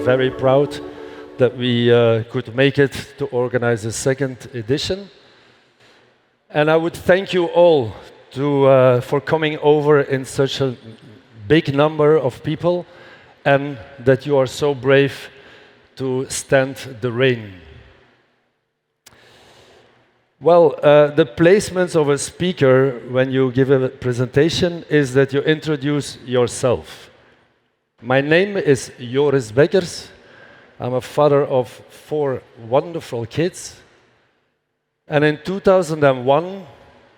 very proud that we could make it to organize the second edition. And I would thank you all for coming over in such a big number of people, and that you are so brave to stand the rain. Well, the placements of a speaker when you give a presentation is that you introduce yourself. My name is Joris Beckers. I'm a father of 4 wonderful kids. And in 2001,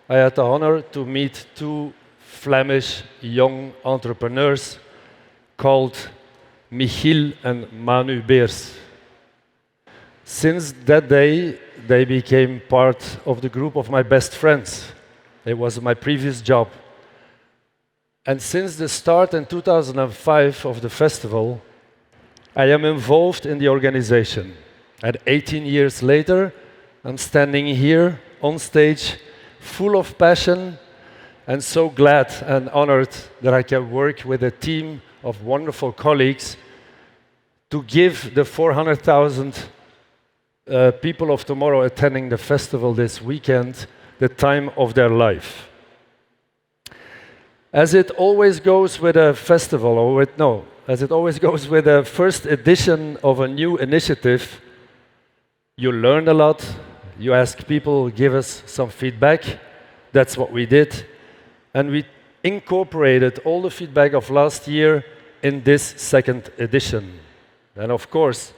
I had the honor to meet 2 Flemish young entrepreneurs called Michiel and Manu Beers. Since that day, they became part of the group of my best friends. It was my previous job. And since the start in 2005 of the festival, I am involved in the organization. And 18 years later, I'm standing here on stage, full of passion, and so glad and honored that I can work with a team of wonderful colleagues to give the 400,000 people of tomorrow attending the festival this weekend the time of their life. As it always goes with a festival, as it always goes with a first edition of a new initiative, you learn a lot, you ask people, give us some feedback. That's what we did. And we incorporated all the feedback of last year in this second edition. And of course,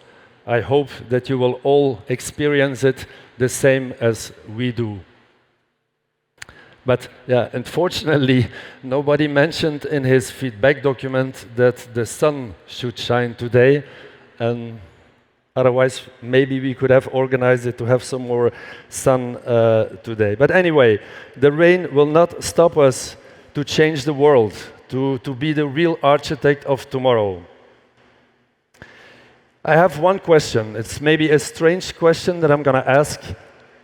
I hope that you will all experience it the same as we do. But yeah, unfortunately, nobody mentioned in his feedback document that the sun should shine today, and otherwise maybe we could have organized it to have some more sun today. But anyway, the rain will not stop us to change the world, to be the real architect of tomorrow. I have one question. It's maybe a strange question that I'm going to ask,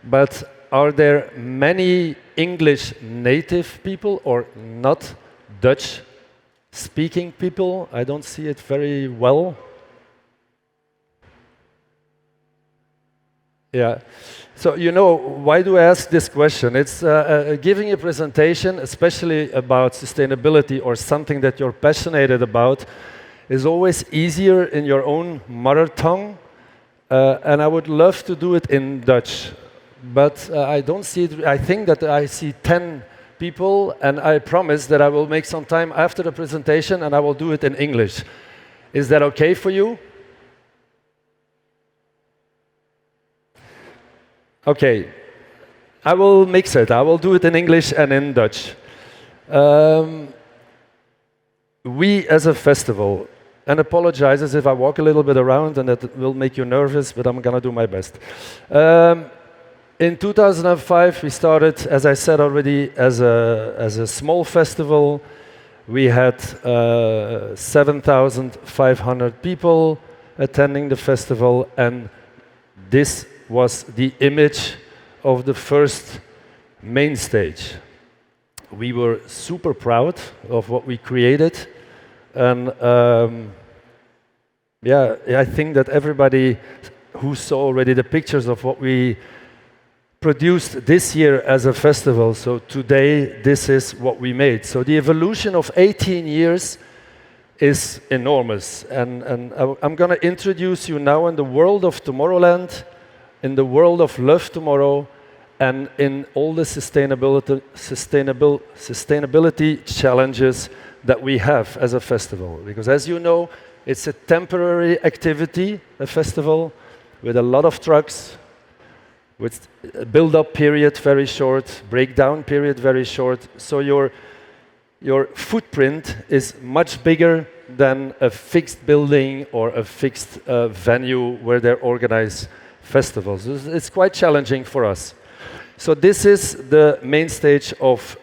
but are there many English native people or not Dutch speaking people? I don't see it very well. Yeah. So, you know, why do I ask this question? It's giving a presentation, especially about sustainability or something that you're passionate about, is always easier in your own mother tongue. And I would love to do it in Dutch. But I don't see it. I think that I see 10 people, and I promise that I will make some time after the presentation and I will do it in English. Is that okay for you? Okay. I will mix it. I will do it in English and in Dutch. We as a festival, and apologizes if I walk a little bit around and that will make you nervous, but I'm going to do my best. In 2005, we started, as I said already, as a small festival. We had 7,500 people attending the festival, and this was the image of the first main stage. We were super proud of what we created, and yeah, I think that everybody who saw already the pictures of what we produced this year as a festival, so today this is what we made. So the evolution of 18 years is enormous, and I'm going to introduce you now in the world of Tomorrowland, in the world of Love Tomorrow, and in all the sustainability challenges that we have as a festival. Because as you know, it's a temporary activity, a festival, with a lot of trucks, with a build-up period very short, breakdown period very short. So your footprint is much bigger than a fixed building or a fixed venue where they organize festivals. It's quite challenging for us. So this is the main stage of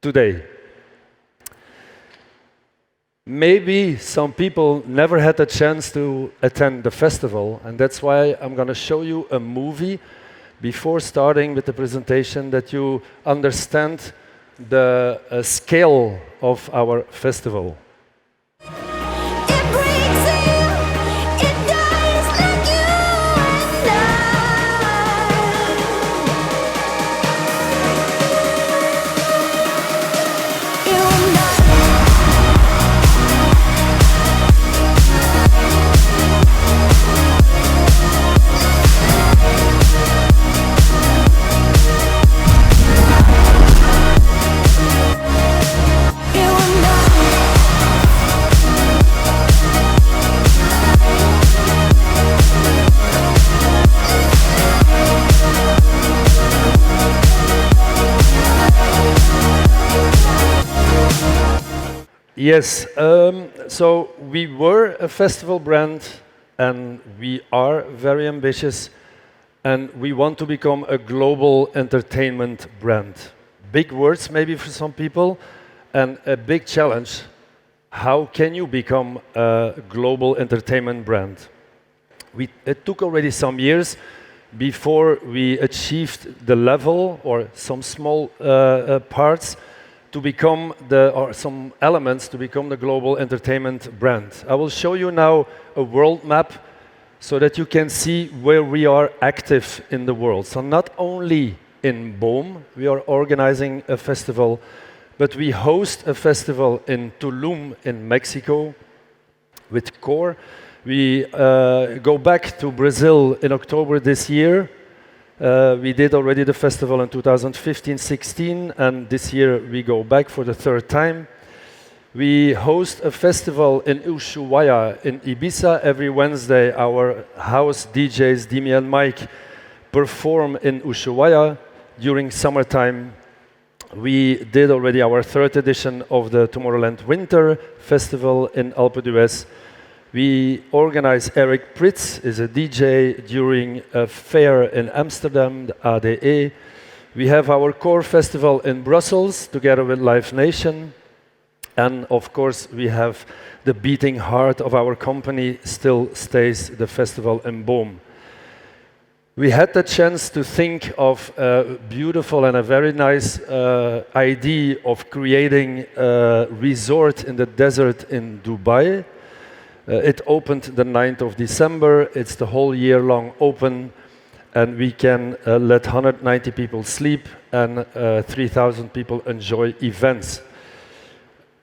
today. Maybe some people never had a chance to attend the festival, and that's why I'm going to show you a movie before starting with the presentation, that you understand the scale of our festival. Yes, so we were a festival brand and we are very ambitious and we want to become a global entertainment brand. Big words maybe for some people and a big challenge. How can you become a global entertainment brand? It took already some years before we achieved the level or some small parts to become or some elements to become the global entertainment brand. I will show you now a world map so that you can see where we are active in the world. So not only in Boom, we are organizing a festival, but we host a festival in Tulum in Mexico with Core. We go back to Brazil in October this year. We did already the festival in 2015-16, and this year we go back for the third time. We host a festival in Ushuaia in Ibiza every Wednesday. Our house DJs, Dimi and Mike, perform in Ushuaia during summertime. We did already our third edition of the Tomorrowland Winter Festival in Alpe d'Huez. We organize Eric Pritz is a DJ during a fair in Amsterdam, the ADE. We have our core festival in Brussels together with Live Nation. And of course, we have the beating heart of our company still stays the festival in Boom. We had the chance to think of a beautiful and a very nice idea of creating a resort in the desert in Dubai. It opened the 9th of December. It's the whole year long open, and we can let 190 people sleep and 3,000 people enjoy events.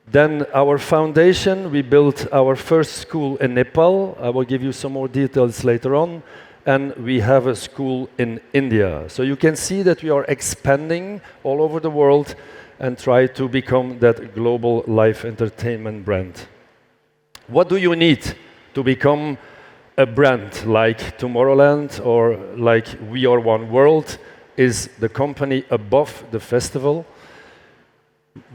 Then our foundation, we built our first school in Nepal. I will give you some more details later on. And we have a school in India. So you can see that we are expanding all over the world and try to become that global live entertainment brand. What do you need to become a brand like Tomorrowland or like We Are One World? Is the company above the festival?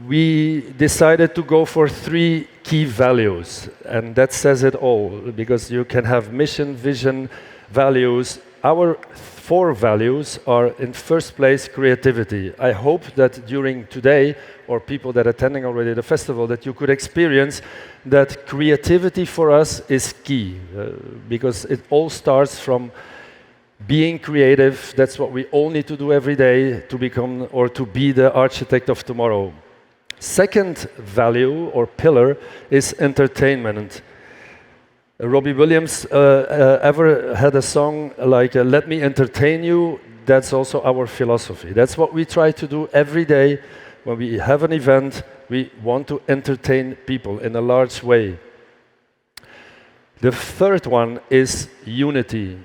We decided to go for 3 key values, and that says it all, because you can have mission, vision, values. Our 4 values are, in first place, creativity. I hope that during today, or people that are attending already the festival, that you could experience that creativity for us is key, because it all starts from being creative. That's what we all need to do every day to become or to be the architect of tomorrow. Second value or pillar is entertainment. Robbie Williams ever had a song like "Let Me Entertain You"? That's also our philosophy. That's what we try to do every day. When we have an event, we want to entertain people in a large way. The third one is unity.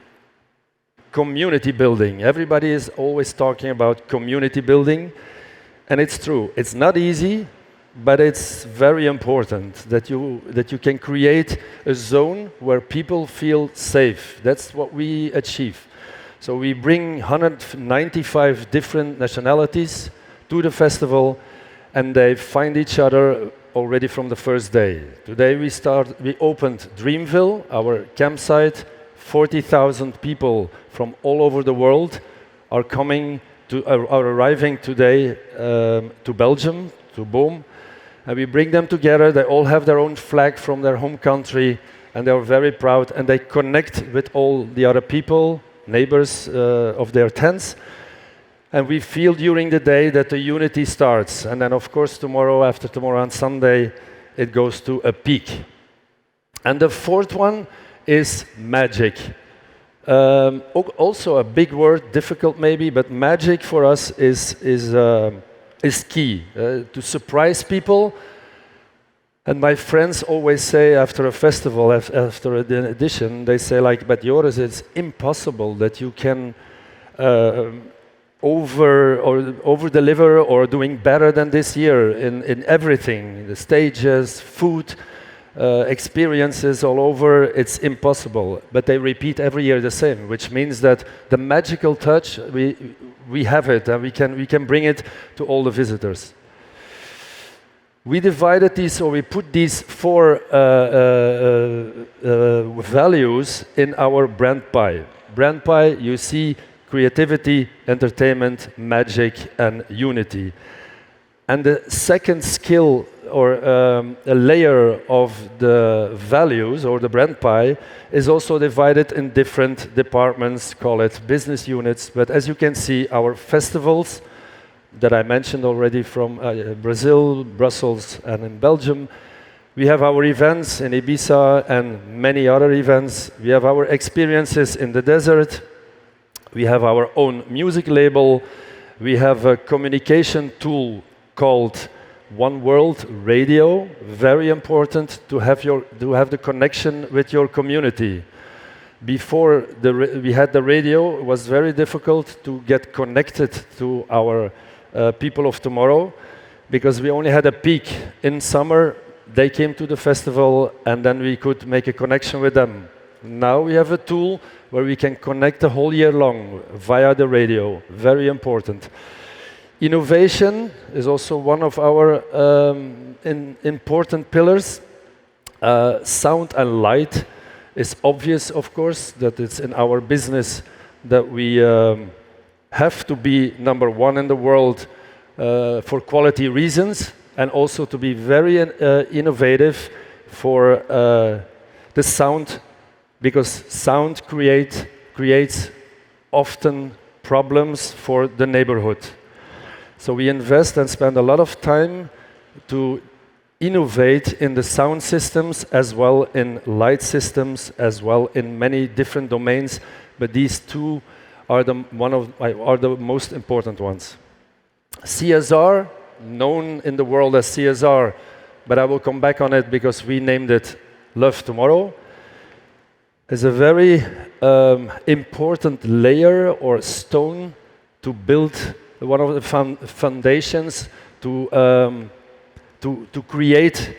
Community building. Everybody is always talking about community building, and it's true. It's not easy, but it's very important that you can create a zone where people feel safe. That's what we achieve. So we bring 195 different nationalities to the festival, and they find each other already from the first day. Today we opened Dreamville, our campsite. 40,000 people from all over the world are arriving today to Belgium, to Boom. And we bring them together. They all have their own flag from their home country, and they are very proud, and they connect with all the other people, neighbors of their tents. And we feel during the day that the unity starts. And then, of course, tomorrow, after tomorrow on Sunday, it goes to a peak. And the fourth one is magic. Also a big word, difficult maybe, but magic for us is key to surprise people. And my friends always say after a festival, after an edition, they say like, "But Joris, it's impossible that you can over deliver or doing better than this year in everything, the stages, food." Experiences all over, it's impossible. But they repeat every year the same, which means that the magical touch, we, we, have it, and we can bring it to all the visitors. We divided these, or we put these four values in our brand pie. Brand pie, you see creativity, entertainment, magic, and unity. And the second skill, or a layer of the values, or the brand pie, is also divided in different departments, call it business units. But as you can see, our festivals, that I mentioned already from Brazil, Brussels, and in Belgium. We have our events in Ibiza and many other events. We have our experiences in the desert. We have our own music label. We have a communication tool called One World Radio. Very important to have the connection with your community. Before we had the radio, it was very difficult to get connected to our people of tomorrow, because we only had a peak in summer. They came to the festival, and then we could make a connection with them. Now we have a tool where we can connect the whole year long via the radio. Very important. Innovation is also one of our important pillars. Sound and light is obvious, of course, that it's in our business that we have to be number one in the world for quality reasons, and also to be very innovative for the sound, because sound creates often problems for the neighborhood. So we invest and spend a lot of time to innovate in the sound systems, as well in light systems, as well in many different domains, but these two are the most important ones. CSR, known in the world as CSR, but I will come back on it because we named it Love Tomorrow, is a very important layer or stone to build one of the foundations to create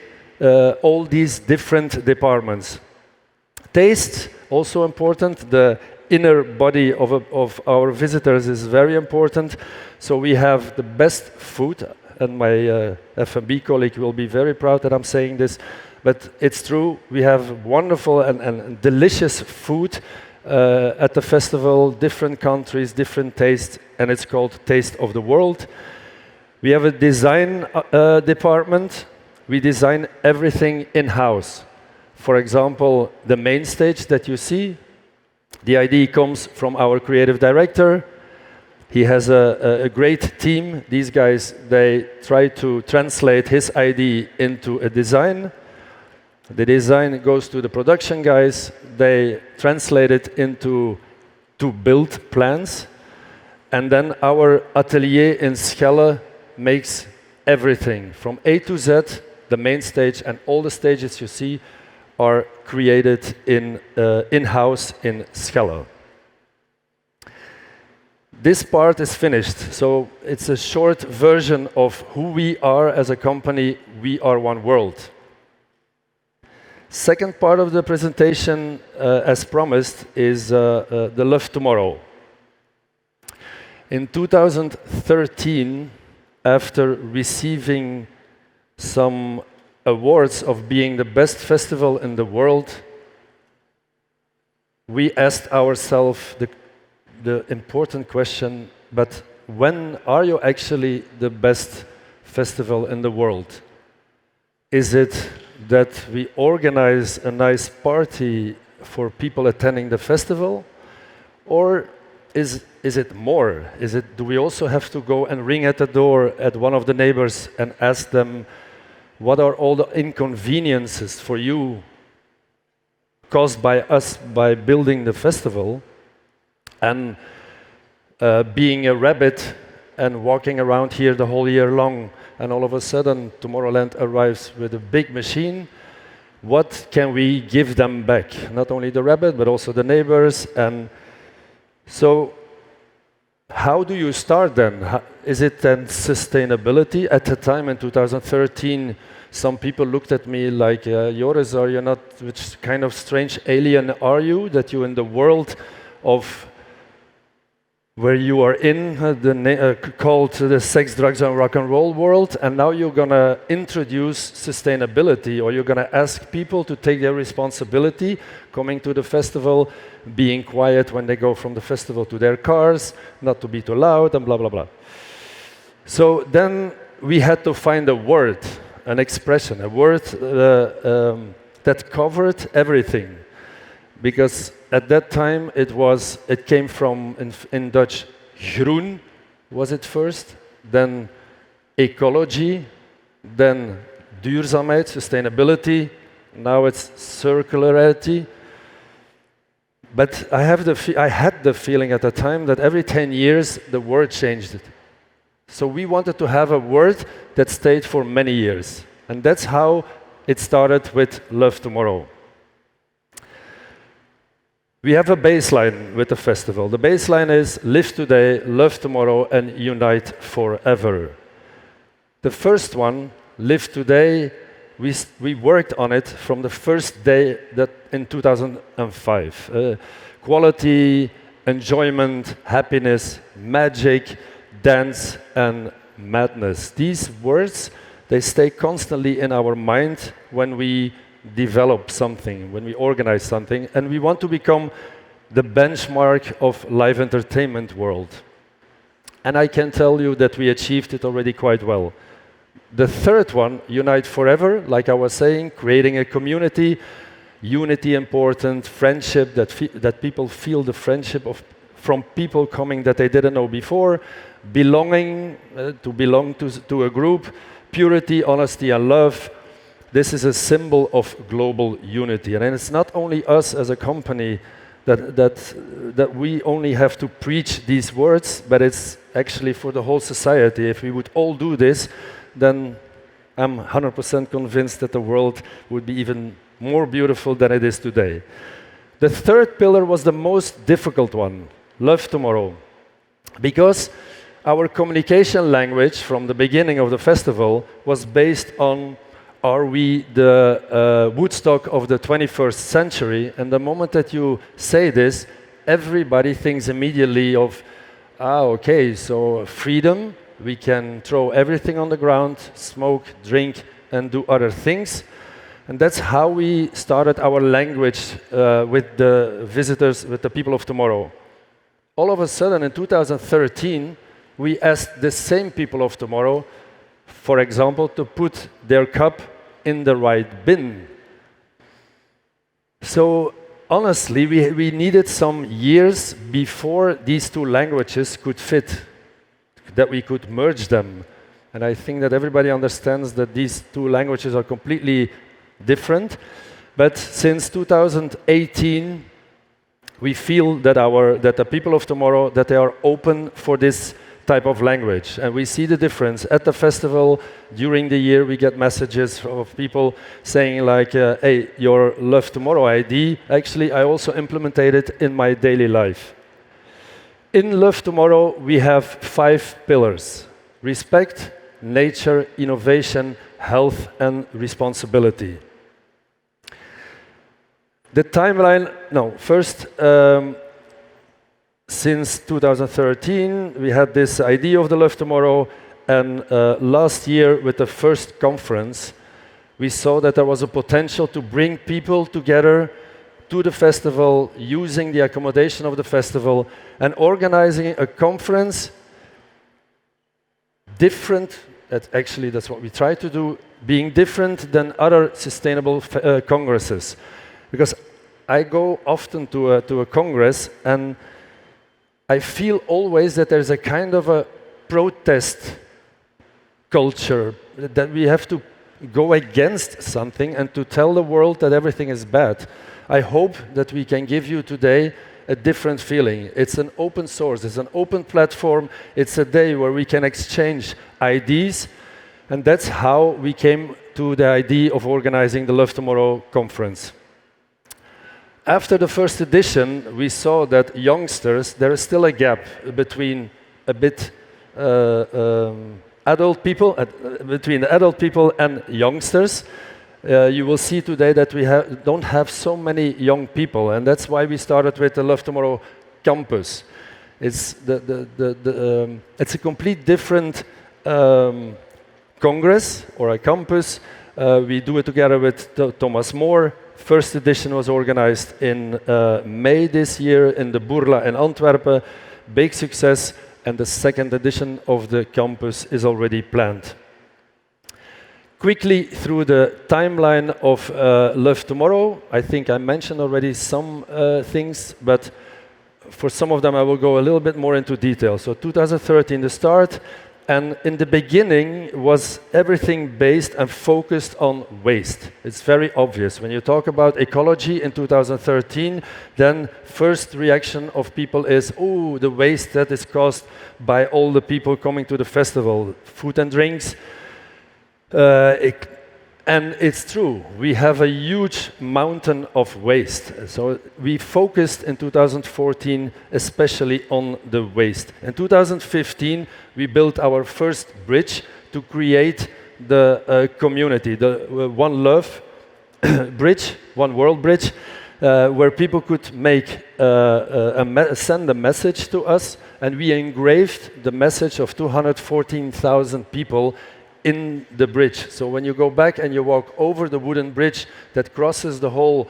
all these different departments. Taste, also important. The inner body of our visitors is very important. So we have the best food, and my F&B colleague will be very proud that I'm saying this, but it's true. We have wonderful and delicious food at the festival, different countries, different tastes, and it's called Taste of the World. We have a design department. We design everything in-house. For example, the main stage that you see, the idea comes from our creative director. He has a great team. These guys, they try to translate his idea into a design. The design goes to the production guys. They translate it into build plans. And then our atelier in Schelle makes everything from A to Z. The main stage and all the stages you see are created in-house in Schelle. This part is finished, so it's a short version of who we are as a company. We are One World. Second part of the presentation, as promised, is the Love Tomorrow. In 2013, after receiving some awards of being the best festival in the world, we asked ourselves the important question, but when are you actually the best festival in the world? Is it that we organize a nice party for people attending the festival? Or is it more? Do we also have to go and ring at the door at one of the neighbors and ask them, what are all the inconveniences for you caused by us by building the festival? And being a rabbit and walking around here the whole year long, and all of a sudden Tomorrowland arrives with a big machine. What can we give them back? Not only the rabbit, but also the neighbors. And so how do you start then? Is it then sustainability? At the time in 2013, some people looked at me like, Joris, are you not, which kind of strange alien are you, that you in the world of where you are in called the sex, drugs, and rock and roll world, and now you're gonna introduce sustainability, or you're gonna ask people to take their responsibility coming to the festival, being quiet when they go from the festival to their cars, not to be too loud, and blah, blah, blah. So then we had to find a word, an expression, a word that covered everything. Because at that time it came from, in Dutch, groen was it first, then ecology, then duurzaamheid, sustainability, now it's circularity. But I had the feeling at the time that every 10 years the word changed. So we wanted to have a word that stayed for many years. And that's how it started with Love Tomorrow. We have a baseline with the festival. The baseline is live today, love tomorrow, and unite forever. The first one, live today, we worked on it from the first day that in 2005. Quality, enjoyment, happiness, magic, dance, and madness. These words, they stay constantly in our mind when we develop something, when we organize something, and we want to become the benchmark of live entertainment world. And I can tell you that we achieved it already quite well. The third one, unite forever, like I was saying, creating a community, unity important, friendship, that people feel the friendship from people coming that they didn't know before, belonging, to belong to a group, purity, honesty, and love. This is a symbol of global unity. And it's not only us as a company that we only have to preach these words, but it's actually for the whole society. If we would all do this, then I'm 100% convinced that the world would be even more beautiful than it is today. The third pillar was the most difficult one, love tomorrow. Because our communication language from the beginning of the festival was based on, are we the Woodstock of the 21st century? And the moment that you say this, everybody thinks immediately of, okay, so freedom, we can throw everything on the ground, smoke, drink, and do other things. And that's how we started our language with the visitors, with the people of tomorrow. All of a sudden, in 2013, we asked the same people of tomorrow, for example, to put their cup in the right bin. So honestly, we needed some years before these two languages could fit, that we could merge them. And I think that everybody understands that these two languages are completely different. But since 2018, we feel that the people of tomorrow, that they are open for this type of language. And we see the difference. At the festival, during the year, we get messages of people saying like, hey, your Love Tomorrow ID, actually, I also implemented it in my daily life. In Love Tomorrow, we have 5 pillars: respect, nature, innovation, health, and responsibility. The timeline, first, since 2013, we had this idea of the Love Tomorrow, and last year, with the first conference, we saw that there was a potential to bring people together to the festival, using the accommodation of the festival, and organizing a conference different, actually that's what we try to do, being different than other sustainable congresses. Because I go often to a congress, and I feel always that there's a kind of a protest culture, that we have to go against something and to tell the world that everything is bad. I hope that we can give you today a different feeling. It's an open source, it's an open platform, it's a day where we can exchange ideas, and that's how we came to the idea of organizing the Love Tomorrow conference. After the first edition, we saw that youngsters, there is still a gap between a bit adult people, between adult people and youngsters. You will see today that we don't have so many young people, and that's why we started with the Love Tomorrow campus. It's a complete different congress or a campus. We do it together with Thomas More. First edition was organized in May this year in the Burla in Antwerp. Big success, and the second edition of the campus is already planned. Quickly through the timeline of Love Tomorrow. I think I mentioned already some things, but for some of them I will go a little bit more into detail. So 2013, the start, and in the beginning was everything based and focused on waste. It's very obvious. When you talk about ecology in 2013, then first reaction of people is, oh, the waste that is caused by all the people coming to the festival, food and drinks. And it's true, we have a huge mountain of waste. So we focused in 2014 especially on the waste. In 2015, we built our first bridge to create the community, the One Love bridge, One World bridge, where people could make send a message to us, and we engraved the message of 214,000 people in the bridge. So when you go back and you walk over the wooden bridge that crosses the whole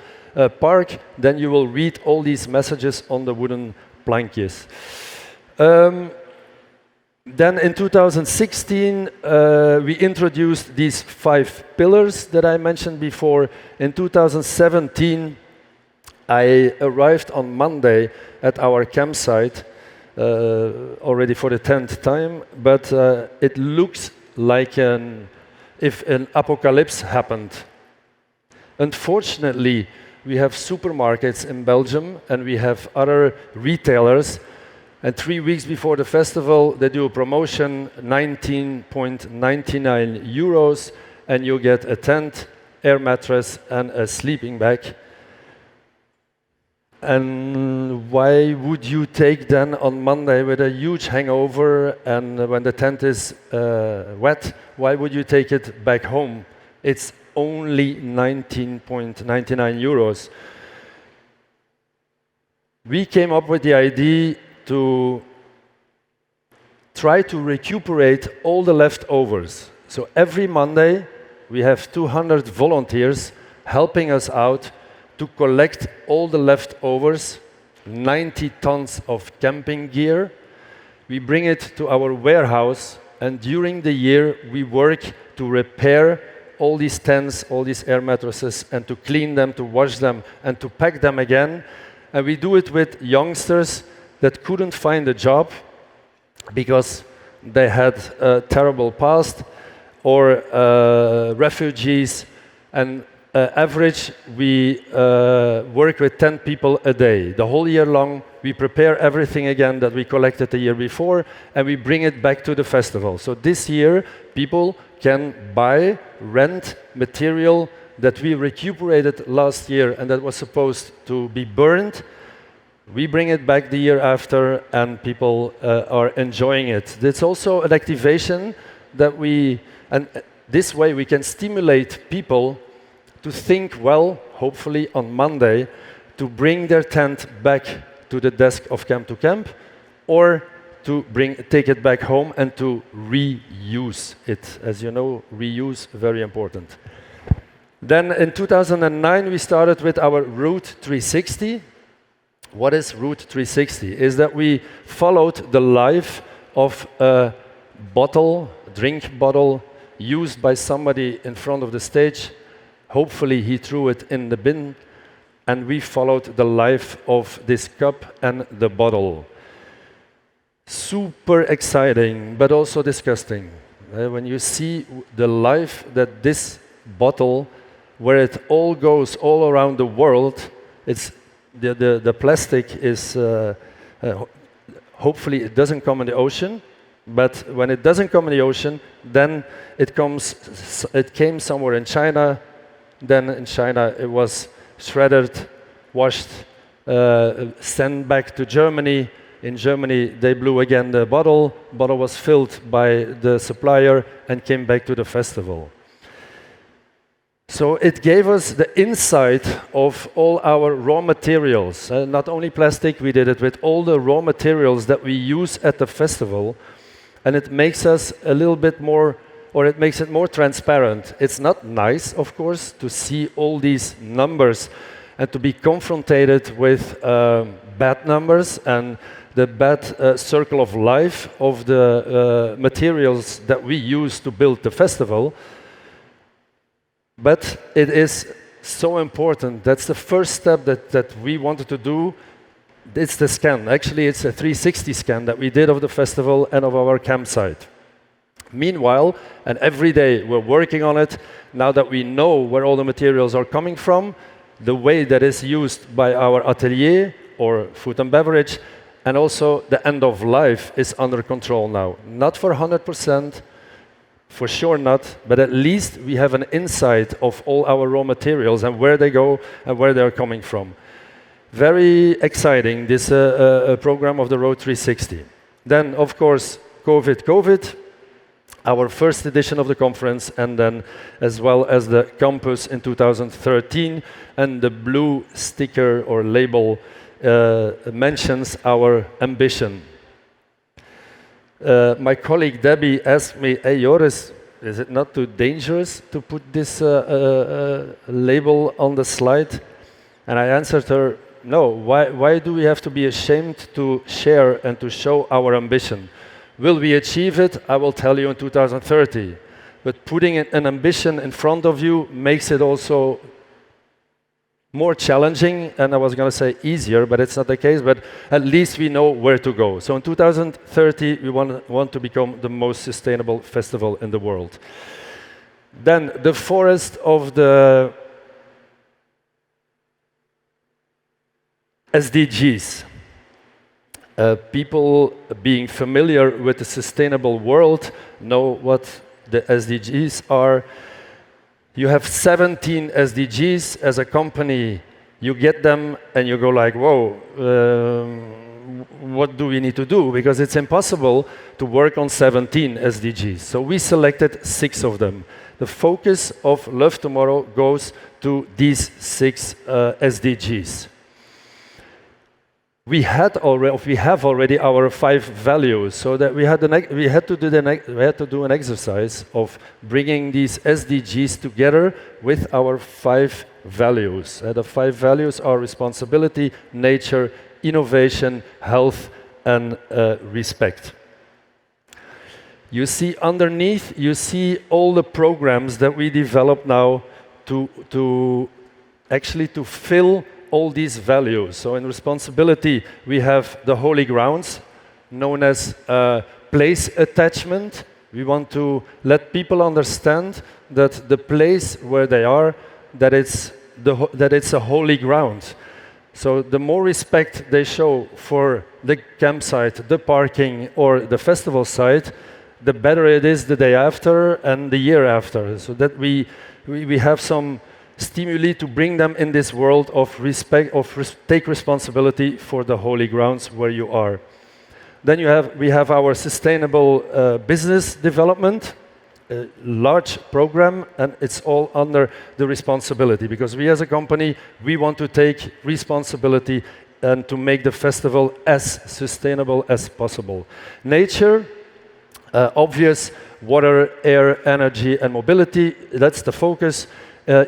park, then you will read all these messages on the wooden plankjes. Then in 2016, we introduced these 5 pillars that I mentioned before. In 2017, I arrived on Monday at our campsite, already for the 10th time, but it looks like if an apocalypse happened. Unfortunately, we have supermarkets in Belgium and we have other retailers, and 3 weeks before the festival they do a promotion, 19.99 euros, and you get a tent, air mattress and a sleeping bag. And why would you take then on Monday with a huge hangover, and when the tent is wet, why would you take it back home? It's only 19.99 euros. We came up with the idea to try to recuperate all the leftovers. So every Monday we have 200 volunteers helping us out to collect all the leftovers, 90 tons of camping gear. We bring it to our warehouse, and during the year we work to repair all these tents, all these air mattresses, and to clean them, to wash them, and to pack them again. And we do it with youngsters that couldn't find a job because they had a terrible past, or refugees, and average, we work with 10 people a day. The whole year long, we prepare everything again that we collected the year before, and we bring it back to the festival. So this year, people can buy, rent material that we recuperated last year and that was supposed to be burned. We bring it back the year after, and people are enjoying it. It's also an activation that and this way we can stimulate people to think, well, hopefully on Monday, to bring their tent back to the desk of Camp to Camp, or to take it back home and to reuse it. As you know, reuse, very important. Then in 2009, we started with our Route 360. What is Route 360? Is that we followed the life of a bottle, drink bottle, used by somebody in front of the stage. Hopefully he threw it in the bin, and we followed the life of this cup and the bottle. Super exciting, but also disgusting. When you see the life that this bottle, where it all goes all around the world, it's the plastic is, hopefully it doesn't come in the ocean, but when it doesn't come in the ocean, then it came somewhere in China. Then in China it was shredded, washed, sent back to Germany. In Germany they blew again the bottle. Bottle was filled by the supplier and came back to the festival. So it gave us the insight of all our raw materials. Not only plastic, we did it with all the raw materials that we use at the festival. And it makes us a little bit more, or it makes it more transparent. It's not nice, of course, to see all these numbers and to be confronted with bad numbers and the bad circle of life of the materials that we use to build the festival. But it is so important. That's the first step that we wanted to do. It's the scan. Actually, it's a 360 scan that we did of the festival and of our campsite. Meanwhile, and every day we're working on it, now that we know where all the materials are coming from, the way that is used by our atelier or food and beverage, and also the end of life is under control now. Not for 100%, for sure not, but at least we have an insight of all our raw materials and where they go and where they're coming from. Very exciting, this program of the Road 360. Then, of course, COVID, our first edition of the conference, and then as well as the campus in 2013, and the blue sticker or label mentions our ambition. My colleague Debbie asked me, "Hey Joris, is it not too dangerous to put this label on the slide?" And I answered her, "No, why do we have to be ashamed to share and to show our ambition? Will we achieve it? I will tell you in 2030. But putting an ambition in front of you makes it also more challenging, and I was going to say easier, but it's not the case, but at least we know where to go. So in 2030, we want to become the most sustainable festival in the world. Then the forest of the SDGs. People being familiar with the sustainable world know what the SDGs are. You have 17 SDGs as a company. You get them and you go like, whoa, what do we need to do? Because it's impossible to work on 17 SDGs. So we selected 6 of them. The focus of Love Tomorrow goes to these 6 SDGs. We have already our 5 values, so that we had to do an exercise of bringing these SDGs together with our 5 values. The 5 values are responsibility, nature, innovation, health, and respect. You see underneath, you see all the programs that we develop now to actually fill all these values. So in responsibility, we have the holy grounds, known as place attachment. We want to let people understand that the place where they are, that it's a holy ground. So the more respect they show for the campsite, the parking, or the festival site, the better it is the day after and the year after. So that we have some stimuli to bring them in this world of respect, take responsibility for the holy grounds where you are. Then we have our sustainable business development, a large program, and it's all under the responsibility, because we as a company, we want to take responsibility and to make the festival as sustainable as possible. Nature, obvious, water, air, energy, and mobility, that's the focus.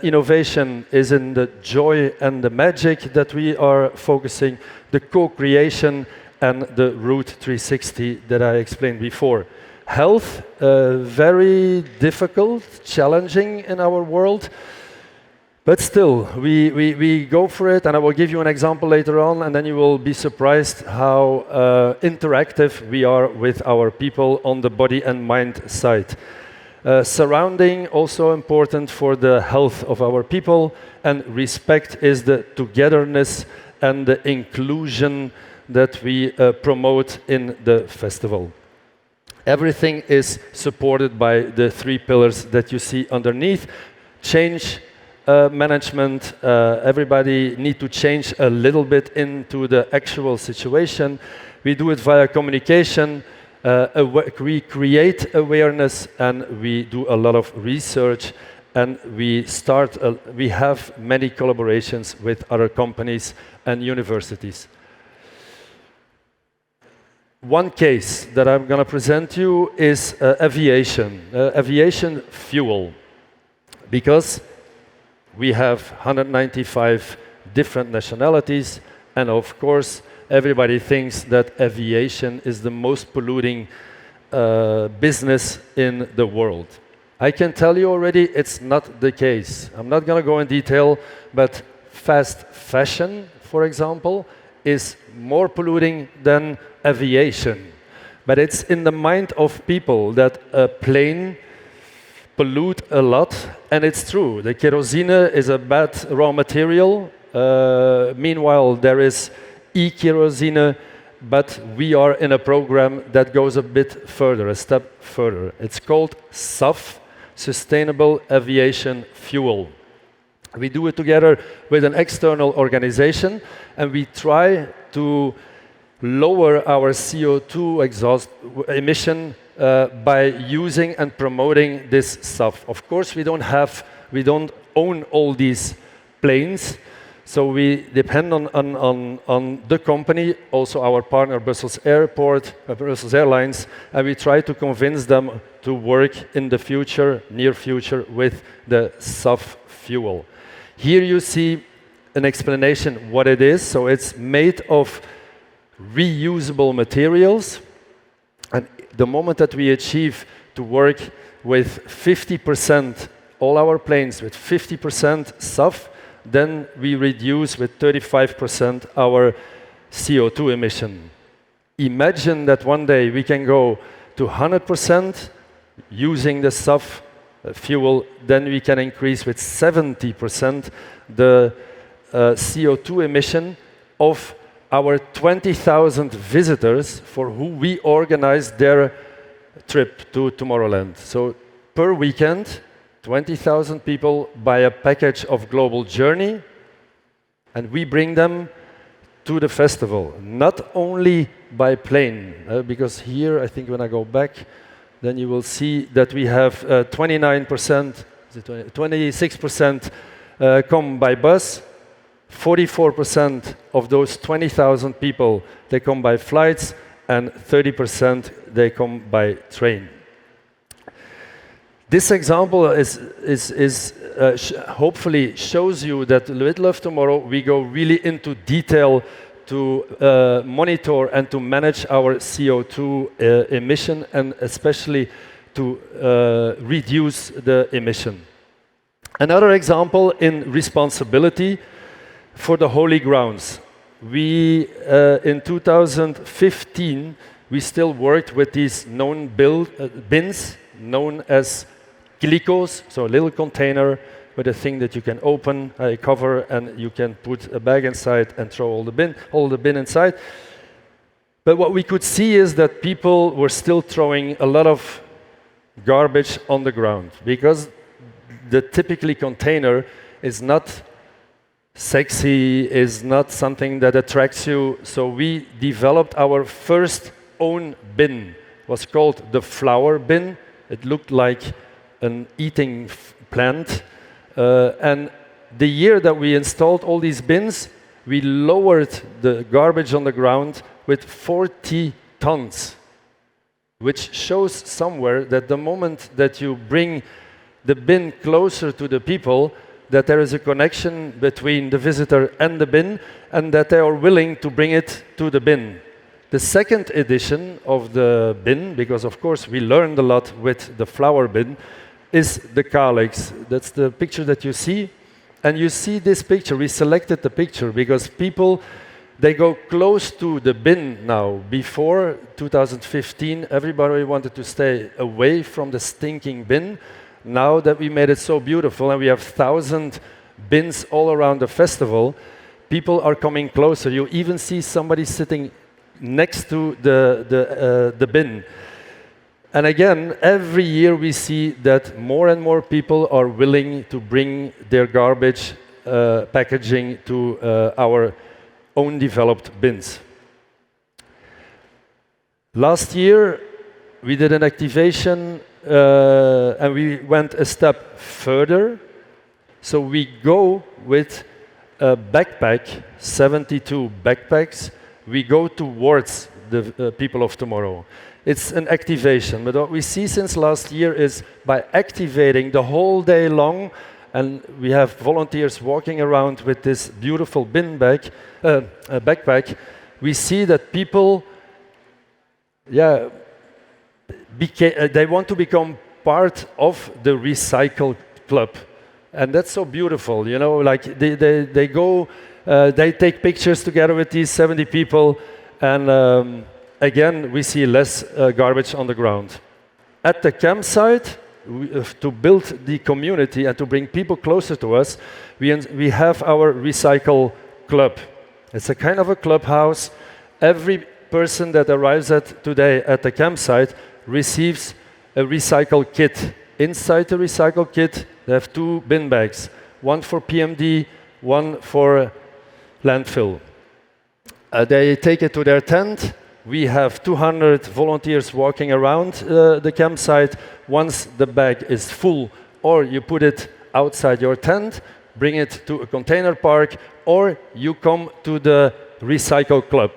Innovation is in the joy and the magic that we are focusing, the co-creation and the Route 360 that I explained before. Health, very difficult, challenging in our world, but still, we go for it, and I will give you an example later on, and then you will be surprised how interactive we are with our people on the body and mind side. Surrounding, also important for the health of our people, and respect is the togetherness and the inclusion that we promote in the festival. Everything is supported by the 3 pillars that you see underneath. Change management, everybody need to change a little bit into the actual situation. We do it via communication. We create awareness, and we do a lot of research and we have many collaborations with other companies and universities. One case that I'm going to present you is aviation, aviation fuel, because we have 195 different nationalities, and of course, everybody thinks that aviation is the most polluting business in the world. I can tell you already it's not the case. I'm not going to go in detail, but fast fashion, for example, is more polluting than aviation. But it's in the mind of people that a plane pollute a lot, and it's true. The kerosene is a bad raw material. Meanwhile, there is e-kerosene, but we are in a program that goes a bit further, a step further. It's called SAF, Sustainable Aviation Fuel. We do it together with an external organization, and we try to lower our CO2 exhaust emission by using and promoting this SAF. Of course, we don't own all these planes, so we depend on the company, also our partner Brussels Airport, Brussels Airlines, and we try to convince them to work in the future, near future, with the SAF fuel. Here you see an explanation what it is. So it's made of reusable materials, and the moment that we achieve to work with 50%, all our planes with 50% SAF, then we reduce with 35% our CO2 emission. Imagine that one day we can go to 100% using the SAF fuel, then we can increase with 70% the CO2 emission of our 20,000 visitors for who we organize their trip to Tomorrowland. So per weekend, 20,000 people buy a package of Global Journey, and we bring them to the festival, not only by plane, because here, I think when I go back, then you will see that we have 29%, 26% come by bus, 44% of those 20,000 people, they come by flights, and 30% they come by train. This example hopefully shows you that with Love Tomorrow, we go really into detail to monitor and to manage our CO2 emission, and especially to reduce the emission. Another example in responsibility for the holy grounds. We, in 2015, we still worked with these known bins, known as glycos, so a little container with a thing that you can open, a cover, and you can put a bag inside and throw all the bin inside. But what we could see is that people were still throwing a lot of garbage on the ground, because the typically container is not sexy, is not something that attracts you. So we developed our first own bin. It was called the flower bin. It looked like an eating plant. And the year that we installed all these bins, we lowered the garbage on the ground with 40 tons, which shows somewhere that the moment that you bring the bin closer to the people, that there is a connection between the visitor and the bin, and that they are willing to bring it to the bin. The second edition of the bin, because of course we learned a lot with the flower bin, is the Garrix. That's the picture that you see. And you see this picture, we selected the picture because people, they go close to the bin now. Before 2015, everybody wanted to stay away from the stinking bin. Now that we made it so beautiful and we have 1,000 bins all around the festival, people are coming closer. You even see somebody sitting next to the bin. And again, every year we see that more and more people are willing to bring their garbage packaging to our own developed bins. Last year, we did an activation and we went a step further. So we go with a backpack, 72 backpacks. We go towards the people of tomorrow. It's an activation, but what we see since last year is by activating the whole day long, and we have volunteers walking around with this beautiful backpack, we see that people, they want to become part of the recycle club. And that's so beautiful, you know, like they go, they take pictures together with these 70 people, and again, we see less garbage on the ground. At the campsite, to build the community and to bring people closer to us, we have our recycle club. It's a kind of a clubhouse. Every person that arrives today at the campsite receives a recycle kit. Inside the recycle kit, they have 2 bin bags, one for PMD, one for landfill. They take it to their tent. We have 200 volunteers walking around the campsite. Once the bag is full, or you put it outside your tent, bring it to a container park, or you come to the recycle club.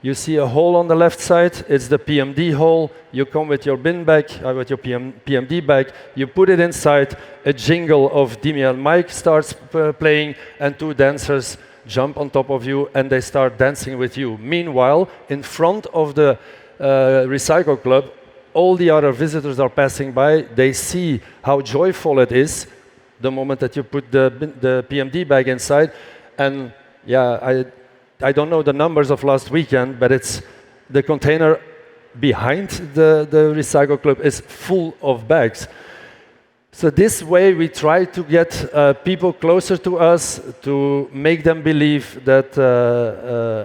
You see a hole on the left side, it's the PMD hole. You come with your bin bag, with your PMD bag, you put it inside, a jingle of Dimi and Mike starts playing, and 2 dancers jump on top of you and they start dancing with you. Meanwhile, in front of the recycle club, all the other visitors are passing by, they see how joyful it is the moment that you put the PMD bag inside, and I don't know the numbers of last weekend, but it's the container behind the recycle club is full of bags. So this way we try to get people closer to us, to make them believe that,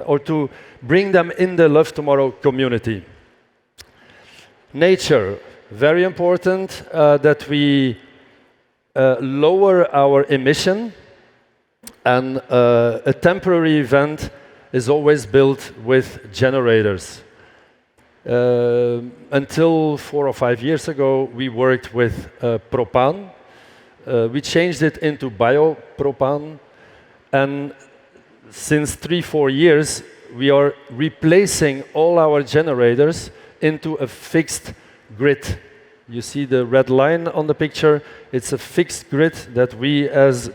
or to bring them in the Love Tomorrow community. Nature, very important that we lower our emission, and a temporary event is always built with generators. Until 4 or 5 years ago, we worked with propane. We changed it into biopropane, and since 3-4 years, we are replacing all our generators into a fixed grid. You see the red line on the picture. It's a fixed grid that we, as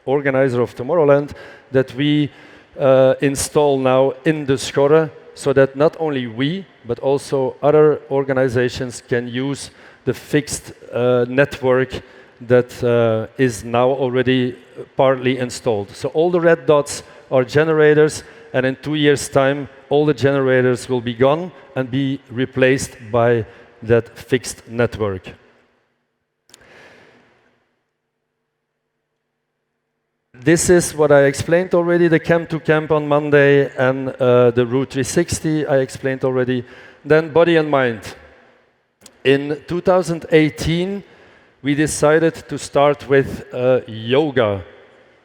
organizer of Tomorrowland, that we install now in the Schorre, so that not only we, but also other organizations can use the fixed network that is now already partly installed. So all the red dots are generators, and in 2 years' time, all the generators will be gone and be replaced by that fixed network. This is what I explained already, the Camp to Camp on Monday, and the Route 360 I explained already. Then body and mind. In 2018, we decided to start with yoga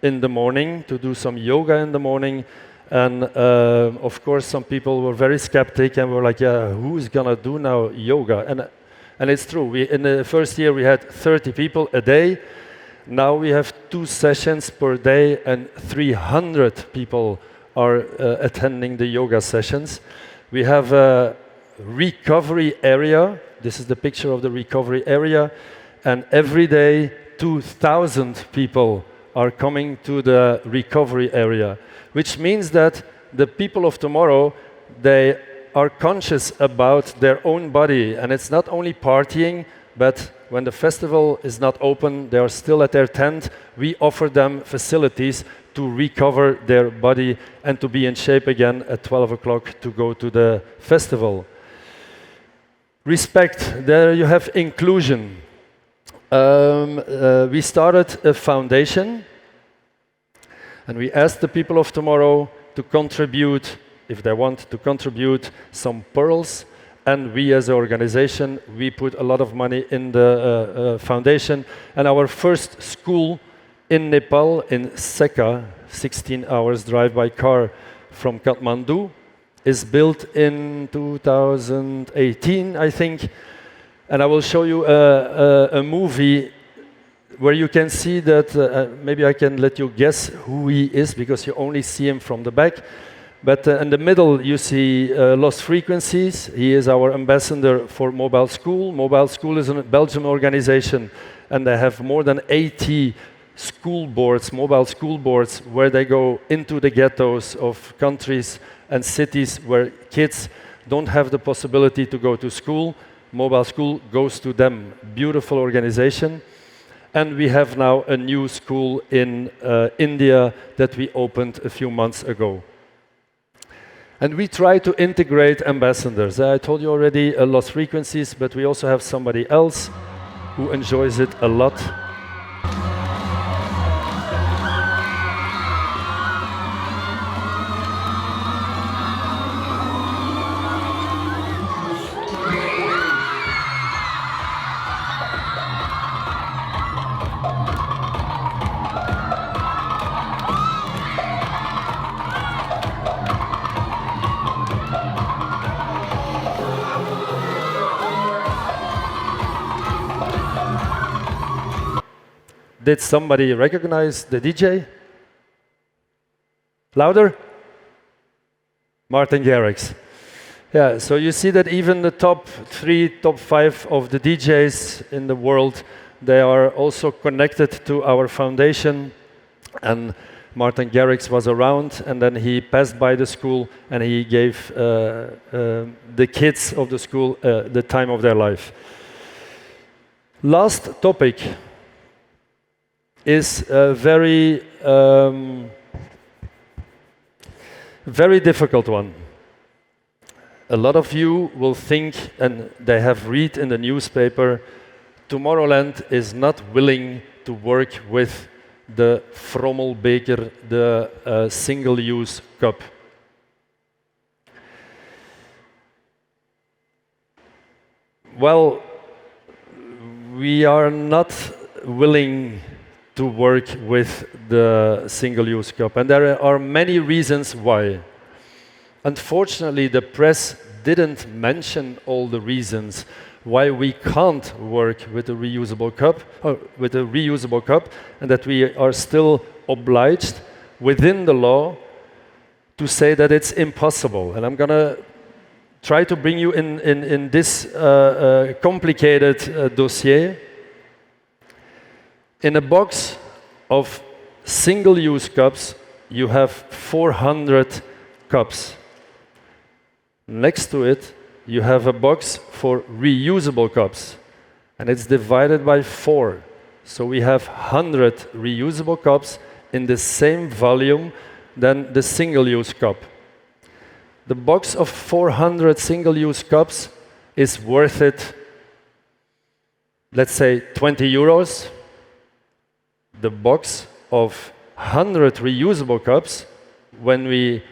in the morning, to do some yoga in the morning. And of course, some people were very skeptic and were like, yeah, who's gonna do now yoga? And it's true, in the first year we had 30 people a day. Now we have 2 sessions per day, and 300 people are attending the yoga sessions. We have a recovery area. This is the picture of the recovery area. And every day, 2,000 people are coming to the recovery area, which means that the people of tomorrow, they are conscious about their own body. And it's not only partying, but when the festival is not open, they are still at their tent. We offer them facilities to recover their body and to be in shape again at 12 o'clock to go to the festival. Respect, there you have inclusion. We started a foundation, and we asked the people of tomorrow to contribute, if they want to contribute, some pearls. And we as an organization, we put a lot of money in the foundation. And our first school in Nepal, in Seka, 16 hours drive by car from Kathmandu, is built in 2018, I think. And I will show you a movie where you can see that, maybe I can let you guess who he is, because you only see him from the back. But in the middle, you see Lost Frequencies. He is our ambassador for Mobile School. Mobile School is a Belgian organization, and they have more than 80 school boards, mobile school boards, where they go into the ghettos of countries and cities where kids don't have the possibility to go to school. Mobile School goes to them. Beautiful organization. And we have now a new school in India that we opened a few months ago. And we try to integrate ambassadors. I told you already, Lost Frequencies, but we also have somebody else who enjoys it a lot. Did somebody recognize the DJ? Louder? Martin Garrix. Yeah, so you see that even the top 3, top 5 of the DJs in the world, they are also connected to our foundation. And Martin Garrix was around, and then he passed by the school, and he gave the kids of the school the time of their life. Last topic is a very difficult one. A lot of you will think, and they have read in the newspaper, Tomorrowland is not willing to work with the Frommelbeker, the single-use cup. Well, we are not willing to work with the single-use cup, and there are many reasons why. Unfortunately, the press didn't mention all the reasons why we can't work with a reusable cup, and that we are still obliged within the law to say that it's impossible. And I'm going to try to bring you in this complicated dossier. In a box of single-use cups, you have 400 cups. Next to it, you have a box for reusable cups, and it's divided by 4. So we have 100 reusable cups in the same volume than the single-use cup. The box of 400 single-use cups is worth it, let's say, 20 euros. The box of 100 reusable cups, when we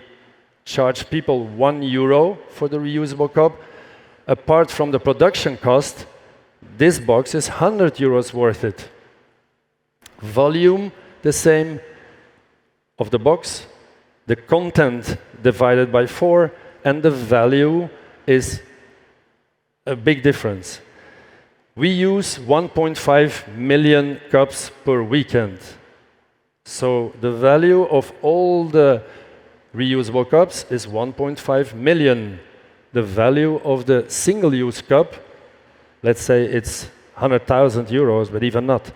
charge people €1 for the reusable cup, apart from the production cost, this box is €100 worth it. Volume, the same of the box, the content divided by 4, and the value is a big difference. We use 1.5 million cups per weekend. So the value of all the reusable cups is 1.5 million. The value of the single-use cup, let's say it's 100,000 euros, but even not.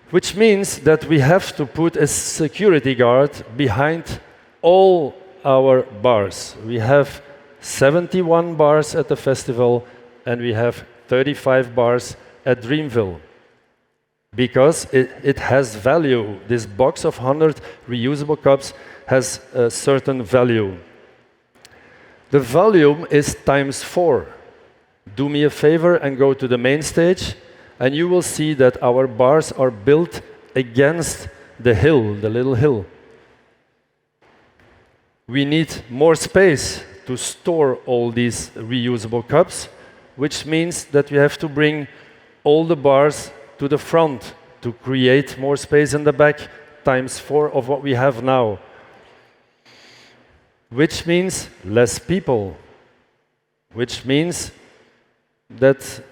Which means that we have to put a security guard behind all our bars. We have 71 bars at the festival, and we have 35 bars at Dreamville. Because it has value. This box of 100 reusable cups has a certain value. The volume is times 4. Do me a favor and go to the main stage, and you will see that our bars are built against the hill, the little hill. We need more space to store all these reusable cups, which means that we have to bring all the bars to the front to create more space in the back, times 4 of what we have now. Which means less people, which means that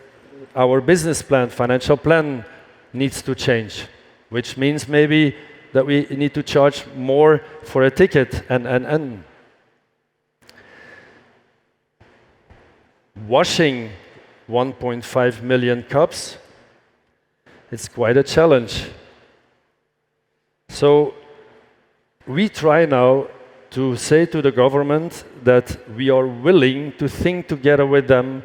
our business plan, financial plan needs to change, which means maybe that we need to charge more for a ticket and. Washing 1.5 million cups, it's quite a challenge. So we try now to say to the government that we are willing to think together with them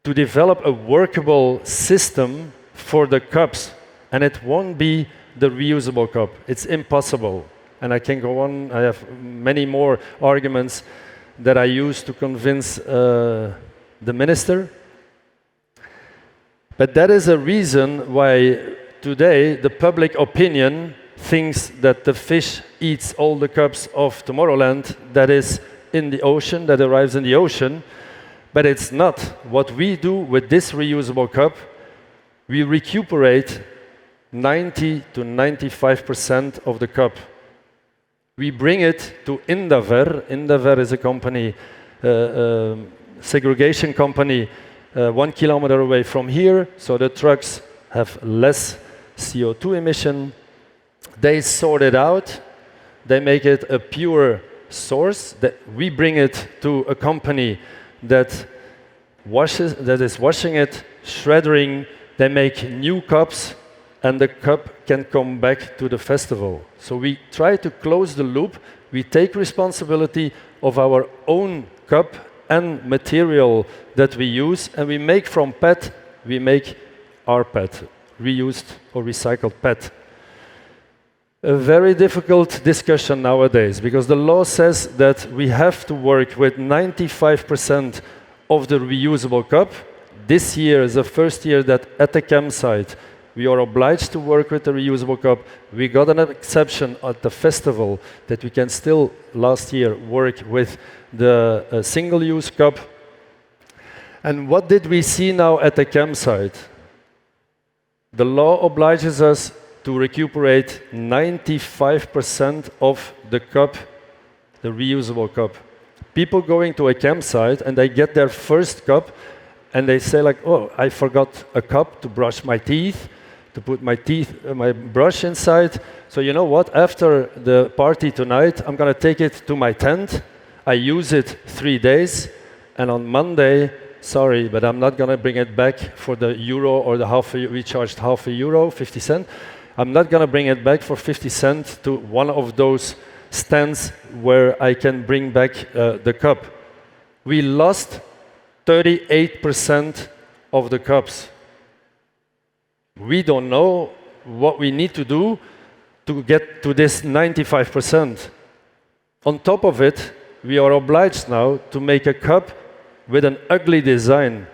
to develop a workable system for the cups, and it won't be the reusable cup. It's impossible. And I can go on, I have many more arguments that I use to convince the minister. But that is a reason why today the public opinion thinks that the fish eats all the cups of Tomorrowland that is in the ocean, that arrives in the ocean. But it's not. What we do with this reusable cup, we recuperate 90 to 95% of the cup. We bring it to Endeavour. Endeavour is a company, segregation company, 1 kilometer away from here, so the trucks have less CO2 emission. They sort it out. They make it a pure source. That we bring it to a company that is washing it, shredding. They make new cups, and the cup can come back to the festival. So we try to close the loop. We take responsibility of our own cup and material that we use, and we make from PET, we make our PET, reused or recycled PET. A very difficult discussion nowadays, because the law says that we have to work with 95% of the reusable cup. This year is the first year that at the campsite we are obliged to work with the reusable cup. We got an exception at the festival that we can still, last year, work with the single-use cup. And what did we see now at the campsite? The law obliges us to recuperate 95% of the cup, the reusable cup. People going to a campsite and they get their first cup and they say like, oh, I forgot a cup to brush my teeth, to put my brush inside. So you know what, after the party tonight, I'm gonna take it to my tent. I use it 3 days, and on Monday, sorry, but I'm not gonna bring it back for the euro or the we charged half a euro, 50 cents. I'm not gonna bring it back for 50 cents to one of those stands where I can bring back the cup. We lost 38% of the cups. We don't know what we need to do to get to this 95%. On top of it, we are obliged now to make a cup with an ugly design.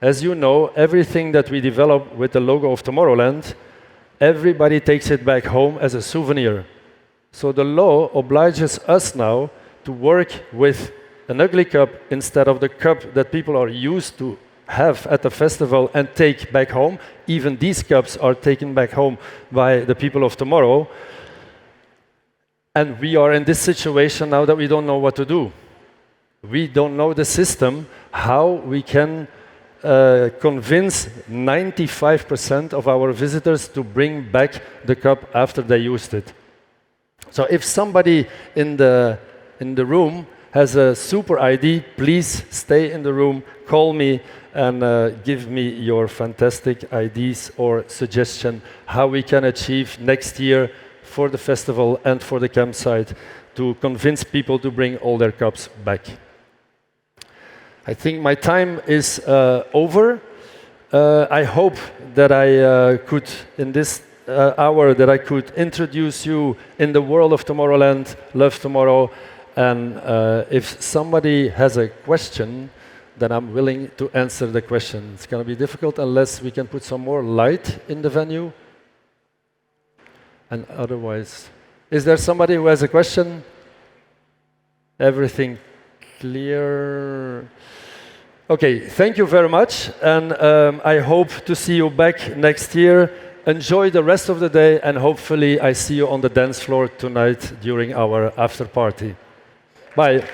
As you know, everything that we develop with the logo of Tomorrowland, everybody takes it back home as a souvenir. So the law obliges us now to work with an ugly cup instead of the cup that people are used to have at the festival and take back home. Even these cups are taken back home by the people of tomorrow. And we are in this situation now that we don't know what to do. We don't know the system, how we can convince 95% of our visitors to bring back the cup after they used it. So if somebody in the room has a super idea, please stay in the room, call me, and give me your fantastic ideas or suggestion how we can achieve next year for the festival and for the campsite to convince people to bring all their cups back. I think my time is over. I hope that I could, in this hour, that I could introduce you in the world of Tomorrowland, Love Tomorrow, and if somebody has a question, then I'm willing to answer the question. It's going to be difficult unless we can put some more light in the venue. And otherwise, is there somebody who has a question? Everything clear? Okay, thank you very much, and I hope to see you back next year. Enjoy the rest of the day, and hopefully I see you on the dance floor tonight during our after party. Bye.